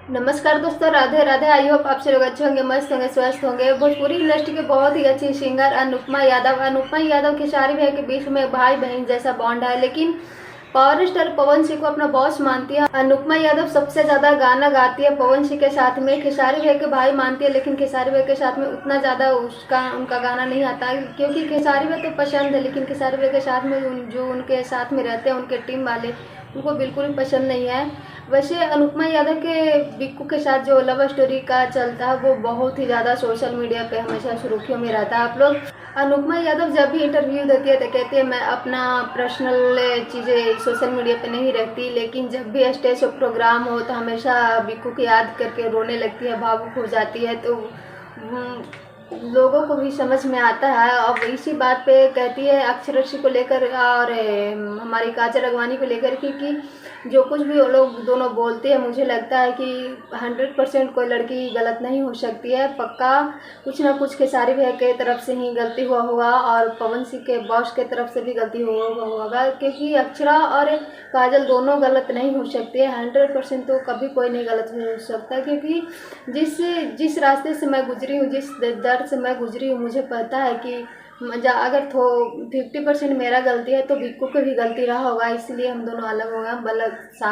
नमस्कार दोस्तों, Radhe Radhe. I hope आप सब लोग अच्छे होंगे, मस्त होंगे, स्वस्थ होंगे। भोजपुरी इंडस्ट्री के बहुत ही अच्छी सिंगर अनुपमा यादव खेसारी भैया के बीच में भाई बहन जैसा बॉन्ड है, लेकिन पावर स्टार पवन सिंह को अपना बॉस मानती है। अनुपमा यादव सबसे ज्यादा गाना गाती है पवन सिंह के साथ में। खेसारी भैया के भाई मानती है, लेकिन खेसारी भैया के साथ में उतना ज्यादा उसका उनका गाना नहीं आता, क्योंकि खेसारी भैया तो पसंद है, लेकिन खेसारी भैया के साथ में जो उनके साथ में रहते हैं उनके टीम वाले, उनको बिल्कुल भी पसंद नहीं है। वैसे अनुपमा यादव के बिक्कू के साथ जो लव स्टोरी का चलता है वो बहुत ही ज़्यादा सोशल मीडिया पे हमेशा सुर्खियों में रहता है। आप लोग, अनुपमा यादव जब भी इंटरव्यू देती है तो कहती है मैं अपना पर्सनल चीज़ें सोशल मीडिया पे नहीं रखती, लेकिन जब भी स्टेज प्रोग्राम हो तो हमेशा बिक्कू की याद करके रोने लगती है, भावुक हो जाती है। तो लोगों को भी समझ में आता है। अब इसी बात पे कहती है अक्षराक्षी को लेकर और हमारी काजल राघवानी को लेकर कि जो कुछ भी वो लोग दोनों बोलते हैं, मुझे लगता है कि 100% कोई लड़की गलत नहीं हो सकती है। पक्का कुछ ना कुछ खेसारी भैया के तरफ से ही गलती हुआ होगा और पवन सिंह के बॉस के तरफ से भी गलती हुआ होगा, क्योंकि अक्षरा और काजल दोनों गलत नहीं हो सकती है। 100% तो कभी कोई नहीं गलत हो सकता, क्योंकि जिस जिस रास्ते से मैं गुजरी हूँ, जिस दर्द से मैं गुजरी हूँ, मुझे पता है कि अगर 50% मेरा गलती है तो बिक्कू की भी गलती रहा होगा, इसलिए हम दोनों अलग हो गए। बलक सा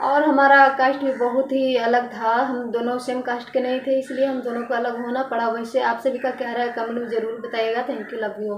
और हमारा कास्ट भी बहुत ही अलग था, हम दोनों सेम कास्ट के नहीं थे, इसलिए हम दोनों को अलग होना पड़ा। वैसे आप सभी का क्या राय है कमेंट में ज़रूर बताइएगा। Thank you, love you.